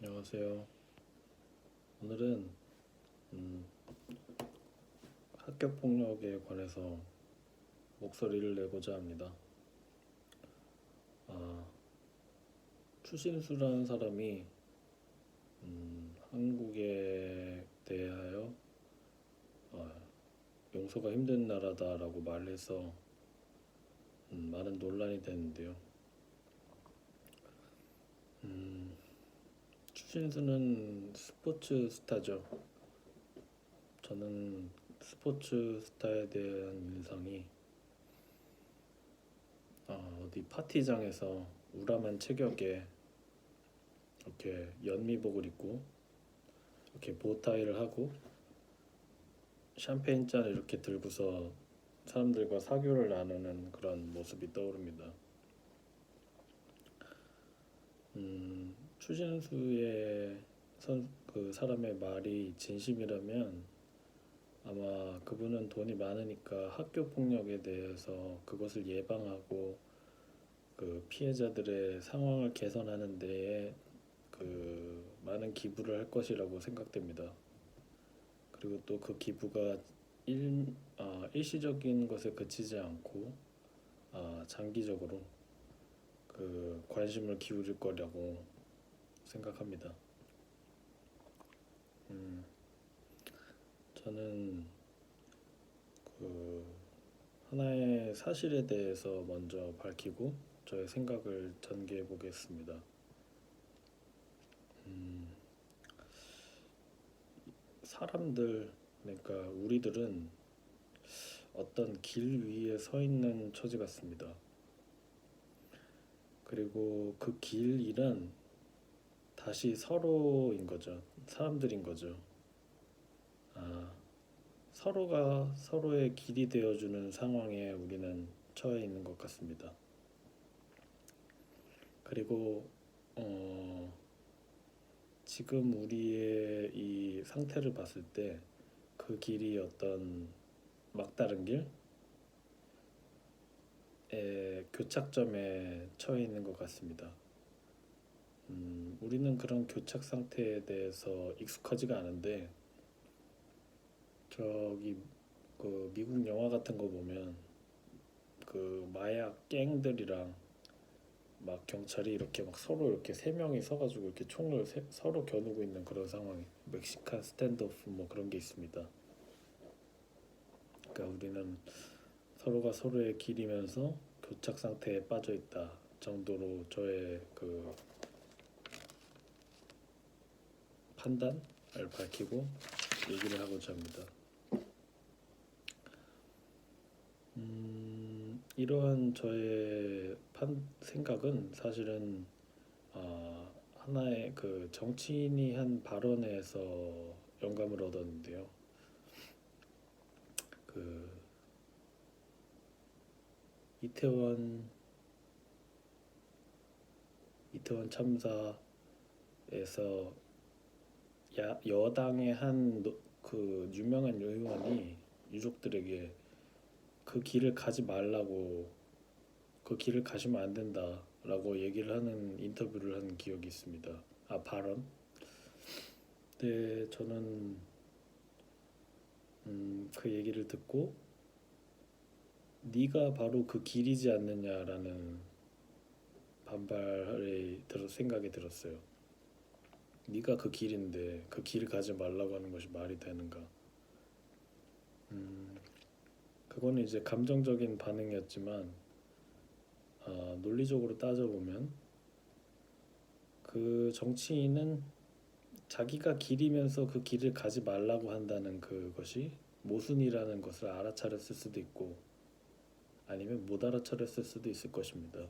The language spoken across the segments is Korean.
안녕하세요. 오늘은 음, 학교 폭력에 관해서 목소리를 내고자 합니다. 아, 추신수라는 사람이 한국에 대하여 어, 용서가 힘든 나라다라고 말해서 많은 논란이 되는데요. 추신수는 스포츠 스타죠. 저는 스포츠 스타에 대한 인상이 어디 파티장에서 우람한 체격에 이렇게 연미복을 입고 이렇게 보타이를 하고 샴페인 잔을 이렇게 들고서 사람들과 사교를 나누는 그런 모습이 떠오릅니다. 추신수의 그 사람의 말이 진심이라면 아마 그분은 돈이 많으니까 학교 폭력에 대해서 그것을 예방하고 그 피해자들의 상황을 개선하는 데에 그 많은 기부를 할 것이라고 생각됩니다. 그리고 또 그 기부가 일시적인 것에 그치지 않고 장기적으로 그 관심을 기울일 거라고 생각합니다. 음, 저는 그 하나의 사실에 대해서 먼저 밝히고 저의 생각을 전개해 보겠습니다. 음, 사람들, 그러니까 우리들은 어떤 길 위에 서 있는 처지 같습니다. 그리고 그 길은 다시 서로인 거죠. 사람들인 거죠. 아, 서로가 서로의 길이 되어주는 상황에 우리는 처해 있는 것 같습니다. 그리고 지금 우리의 이 상태를 봤을 때 그 길이 어떤 막다른 길의 교착점에 처해 있는 것 같습니다. 우리는 그런 교착 상태에 대해서 익숙하지가 않은데 저기 그 미국 영화 같은 거 보면 그 마약 갱들이랑 막 경찰이 이렇게 막 서로 이렇게 세 명이 서가지고 이렇게 총을 서로 겨누고 있는 그런 상황이 멕시칸 스탠드오프 뭐 그런 게 있습니다. 그러니까 우리는 서로가 서로의 길이면서 교착 상태에 빠져 있다 정도로 저의 그 판단을 밝히고 얘기를 하고자 합니다. 이러한 저의 생각은 사실은 하나의 그 정치인이 한 발언에서 영감을 얻었는데요. 그 이태원 참사에서 여당의 한 그 유명한 의원이 유족들에게 그 길을 가지 말라고, 그 길을 가시면 안 된다라고 얘기를 하는 인터뷰를 한 기억이 있습니다. 발언. 네, 저는 그 얘기를 듣고 네가 바로 그 길이지 않느냐라는 생각이 들었어요. 네가 그 길인데 그 길을 가지 말라고 하는 것이 말이 되는가? 그거는 이제 감정적인 반응이었지만 논리적으로 따져보면 그 정치인은 자기가 길이면서 그 길을 가지 말라고 한다는 그것이 모순이라는 것을 알아차렸을 수도 있고 아니면 못 알아차렸을 수도 있을 것입니다.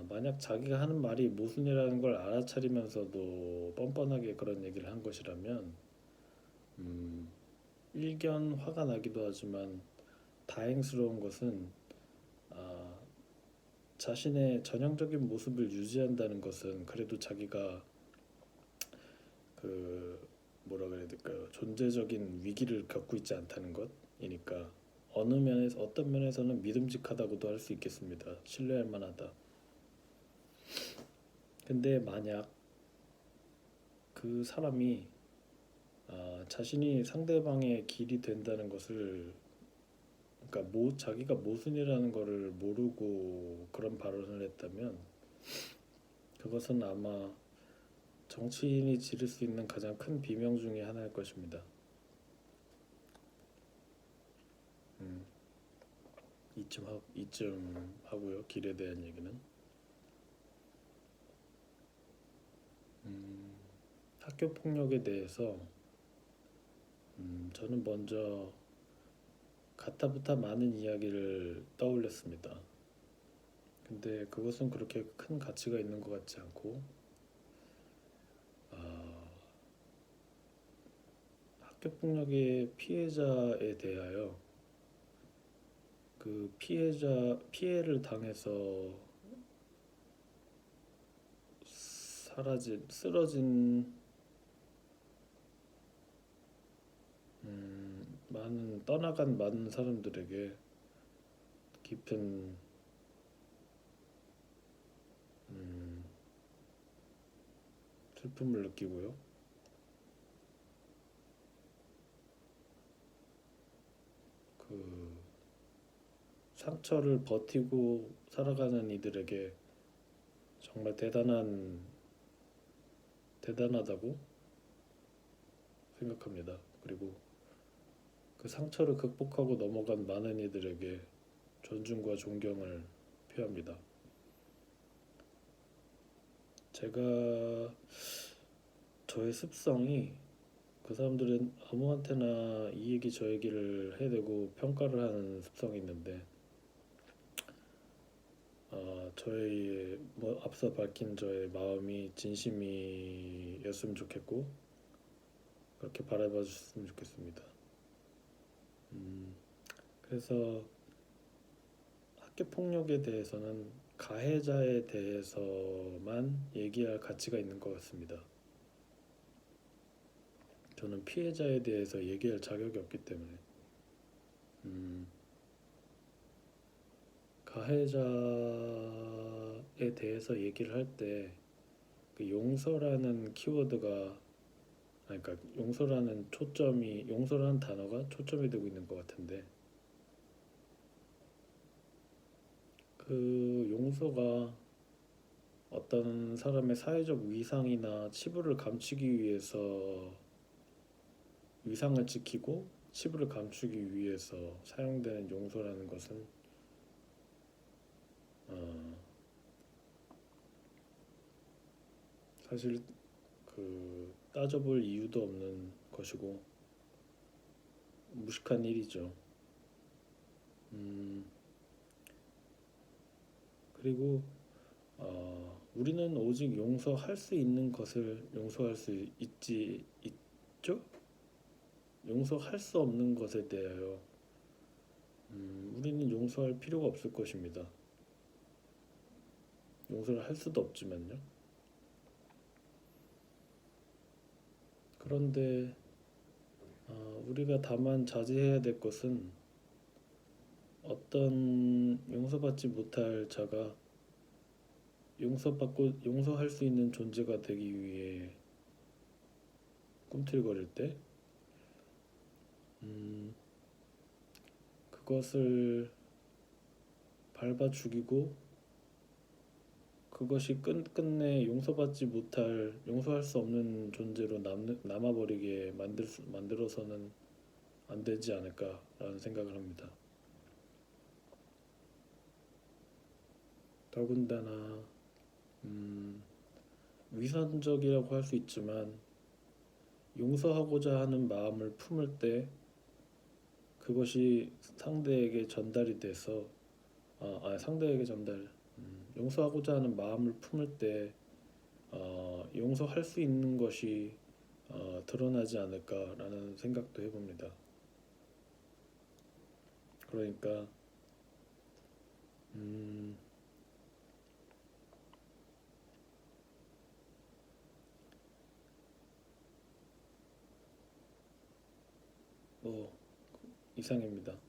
만약 자기가 하는 말이 모순이라는 걸 알아차리면서도 뻔뻔하게 그런 얘기를 한 것이라면 일견 화가 나기도 하지만 다행스러운 것은 자신의 전형적인 모습을 유지한다는 것은 그래도 자기가 그 뭐라 그래야 될까요? 존재적인 위기를 겪고 있지 않다는 것이니까 어떤 면에서는 믿음직하다고도 할 수 있겠습니다. 신뢰할 만하다. 근데 만약 그 사람이 자신이 상대방의 길이 된다는 것을, 그러니까 자기가 모순이라는 것을 모르고 그런 발언을 했다면 그것은 아마 정치인이 지를 수 있는 가장 큰 비명 중에 하나일 것입니다. 음, 이쯤 하고요. 길에 대한 얘기는. 학교 폭력에 대해서 저는 먼저 가타부타 많은 이야기를 떠올렸습니다. 근데 그것은 그렇게 큰 가치가 있는 것 같지 않고, 학교 폭력의 피해자에 대하여 그 피해를 당해서 쓰러진 떠나간 많은 사람들에게 깊은 슬픔을 느끼고요. 그 상처를 버티고 살아가는 이들에게 정말 대단하다고 생각합니다. 그리고 그 상처를 극복하고 넘어간 많은 이들에게 존중과 존경을 표합니다. 제가 저의 습성이 그 사람들은 아무한테나 이 얘기 저 얘기를 해대고 평가를 하는 습성이 있는데, 저의 앞서 밝힌 저의 마음이 진심이었으면 좋겠고 그렇게 바라봐 주셨으면 좋겠습니다. 그래서 학교 폭력에 대해서는 가해자에 대해서만 얘기할 가치가 있는 것 같습니다. 저는 피해자에 대해서 얘기할 자격이 없기 때문에. 가해자에 대해서 얘기를 할 때 그 용서라는 키워드가, 그러니까 용서라는 단어가 초점이 되고 있는 것 같은데, 그 용서가 어떤 사람의 사회적 위상이나 치부를 감추기 위해서, 위상을 지키고 치부를 감추기 위해서 사용되는 용서라는 것은 사실 따져볼 이유도 없는 것이고 무식한 일이죠. 그리고 우리는 오직 용서할 수 있는 것을 용서할 수 있죠? 용서할 수 없는 것에 대하여 우리는 용서할 필요가 없을 것입니다. 용서를 할 수도 없지만요. 그런데 우리가 다만 자제해야 될 것은 어떤 용서받지 못할 자가 용서할 수 있는 존재가 되기 위해 꿈틀거릴 때 그것을 밟아 죽이고 그것이 끝내 용서할 수 없는 존재로 남아버리게 만들어서는 안 되지 않을까라는 생각을 합니다. 더군다나 위선적이라고 할 수 있지만 용서하고자 하는 마음을 품을 때 그것이 상대에게 전달이 돼서 용서하고자 하는 마음을 품을 때 용서할 수 있는 것이 드러나지 않을까라는 생각도 해봅니다. 그러니까 이상입니다.